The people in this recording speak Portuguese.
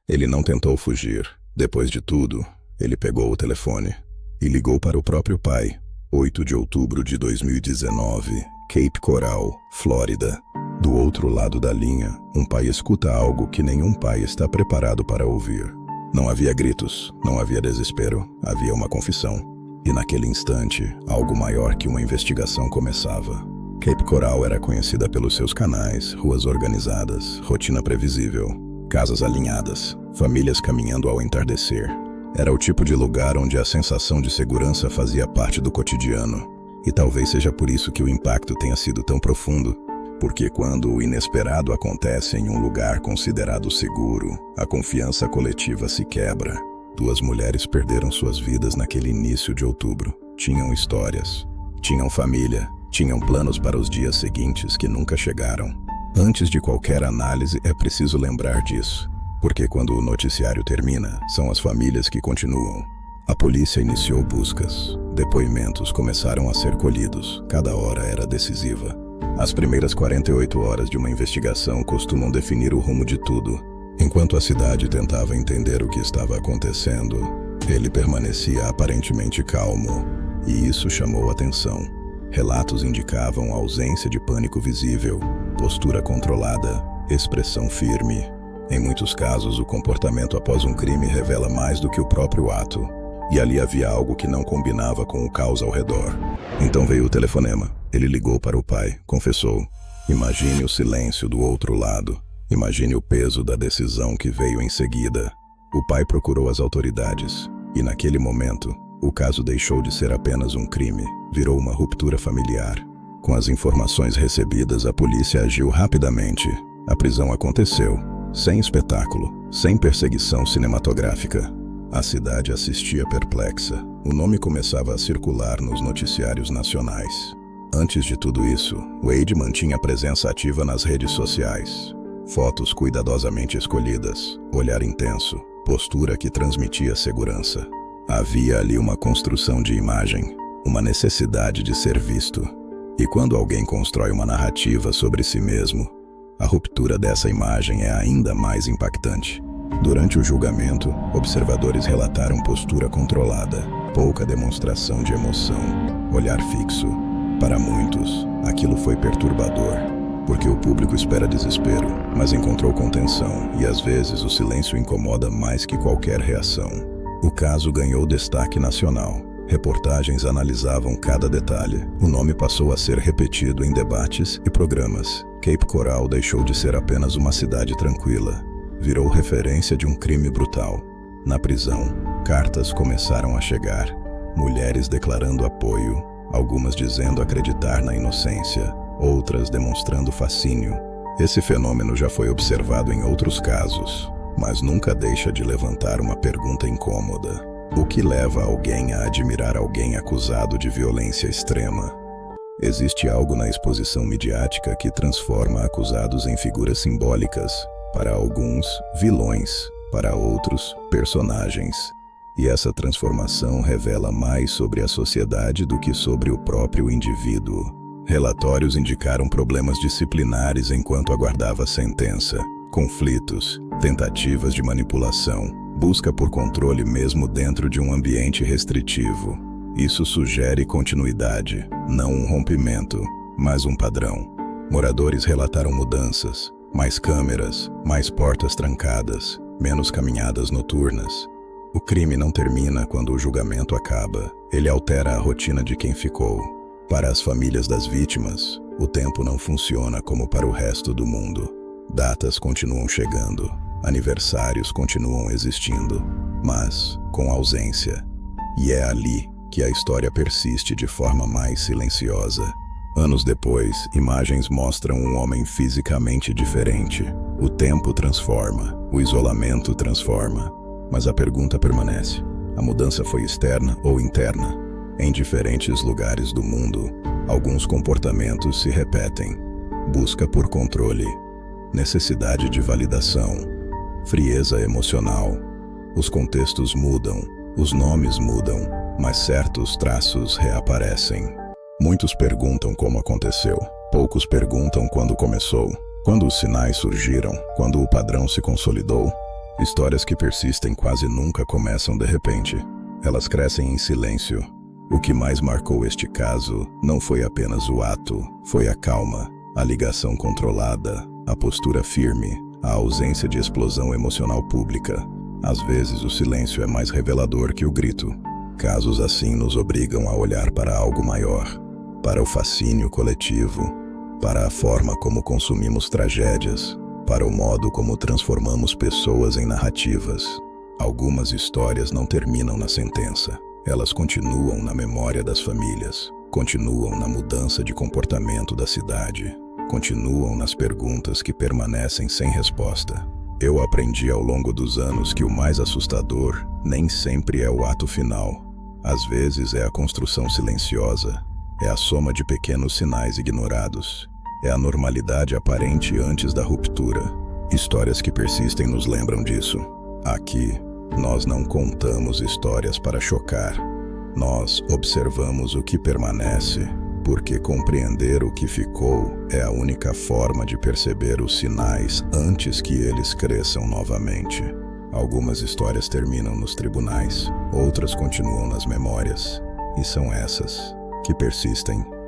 Ele não tentou fugir. Depois de tudo, ele pegou o telefone e ligou para o próprio pai. 8 de outubro de 2019, Cape Coral, Flórida. Do outro lado da linha, um pai escuta algo que nenhum pai está preparado para ouvir. Não havia gritos, não havia desespero, havia uma confissão. E naquele instante, algo maior que uma investigação começava. Cape Coral era conhecida pelos seus canais, ruas organizadas, rotina previsível, casas alinhadas, famílias caminhando ao entardecer. Era o tipo de lugar onde a sensação de segurança fazia parte do cotidiano. E talvez seja por isso que o impacto tenha sido tão profundo. Porque quando o inesperado acontece em um lugar considerado seguro, a confiança coletiva se quebra. 2 mulheres perderam suas vidas naquele início de outubro. Tinham histórias, tinham família, tinham planos para os dias seguintes que nunca chegaram. Antes de qualquer análise, é preciso lembrar disso. Porque quando o noticiário termina, são as famílias que continuam. A polícia iniciou buscas. Depoimentos começaram a ser colhidos. Cada hora era decisiva. As primeiras 48 horas de uma investigação costumam definir o rumo de tudo. Enquanto a cidade tentava entender o que estava acontecendo, ele permanecia aparentemente calmo, e isso chamou atenção. Relatos indicavam ausência de pânico visível, postura controlada, expressão firme. Em muitos casos, o comportamento após um crime revela mais do que o próprio ato. E ali havia algo que não combinava com o caos ao redor. Então veio o telefonema. Ele ligou para o pai, confessou. Imagine o silêncio do outro lado. Imagine o peso da decisão que veio em seguida. O pai procurou as autoridades. E naquele momento, o caso deixou de ser apenas um crime. Virou uma ruptura familiar. Com as informações recebidas, a polícia agiu rapidamente. A prisão aconteceu. Sem espetáculo, sem perseguição cinematográfica. A cidade assistia perplexa. O nome começava a circular nos noticiários nacionais. Antes de tudo isso, Wade mantinha presença ativa nas redes sociais. Fotos cuidadosamente escolhidas, olhar intenso, postura que transmitia segurança. Havia ali uma construção de imagem, uma necessidade de ser visto. E quando alguém constrói uma narrativa sobre si mesmo, a ruptura dessa imagem é ainda mais impactante. Durante o julgamento, observadores relataram postura controlada, pouca demonstração de emoção, olhar fixo. Para muitos, aquilo foi perturbador, porque o público espera desespero, mas encontrou contenção, e às vezes o silêncio incomoda mais que qualquer reação. O caso ganhou destaque nacional. Reportagens analisavam cada detalhe. O nome passou a ser repetido em debates e programas. Cape Coral deixou de ser apenas uma cidade tranquila. Virou referência de um crime brutal. Na prisão, cartas começaram a chegar. Mulheres declarando apoio, algumas dizendo acreditar na inocência, outras demonstrando fascínio. Esse fenômeno já foi observado em outros casos, mas nunca deixa de levantar uma pergunta incômoda. O que leva alguém a admirar alguém acusado de violência extrema? Existe algo na exposição midiática que transforma acusados em figuras simbólicas. Para alguns, vilões. Para outros, personagens. E essa transformação revela mais sobre a sociedade do que sobre o próprio indivíduo. Relatórios indicaram problemas disciplinares enquanto aguardava a sentença. Conflitos, tentativas de manipulação, busca por controle mesmo dentro de um ambiente restritivo. Isso sugere continuidade, não um rompimento, mas um padrão. Moradores relataram mudanças, mais câmeras, mais portas trancadas, menos caminhadas noturnas. O crime não termina quando o julgamento acaba, ele altera a rotina de quem ficou. Para as famílias das vítimas, o tempo não funciona como para o resto do mundo. Datas continuam chegando, aniversários continuam existindo, mas com ausência. E é ali que a história persiste de forma mais silenciosa. Anos depois, imagens mostram um homem fisicamente diferente. O tempo transforma, o isolamento transforma, mas a pergunta permanece. A mudança foi externa ou interna? Em diferentes lugares do mundo, alguns comportamentos se repetem. Busca por controle, necessidade de validação, frieza emocional. Os contextos mudam, os nomes mudam, mas certos traços reaparecem. Muitos perguntam como aconteceu, poucos perguntam quando começou, quando os sinais surgiram, quando o padrão se consolidou. Histórias que persistem quase nunca começam de repente. Elas crescem em silêncio. O que mais marcou este caso não foi apenas o ato, foi a calma, a ligação controlada, a postura firme, a ausência de explosão emocional pública. Às vezes o silêncio é mais revelador que o grito. Casos assim nos obrigam a olhar para algo maior, para o fascínio coletivo, para a forma como consumimos tragédias, para o modo como transformamos pessoas em narrativas. Algumas histórias não terminam na sentença. Elas continuam na memória das famílias, continuam na mudança de comportamento da cidade, continuam nas perguntas que permanecem sem resposta. Eu aprendi ao longo dos anos que o mais assustador nem sempre é o ato final. Às vezes é a construção silenciosa, é a soma de pequenos sinais ignorados, é a normalidade aparente antes da ruptura. Histórias que persistem nos lembram disso. Aqui, nós não contamos histórias para chocar. Nós observamos o que permanece, porque compreender o que ficou é a única forma de perceber os sinais antes que eles cresçam novamente. Algumas histórias terminam nos tribunais, outras continuam nas memórias, e são essas que persistem.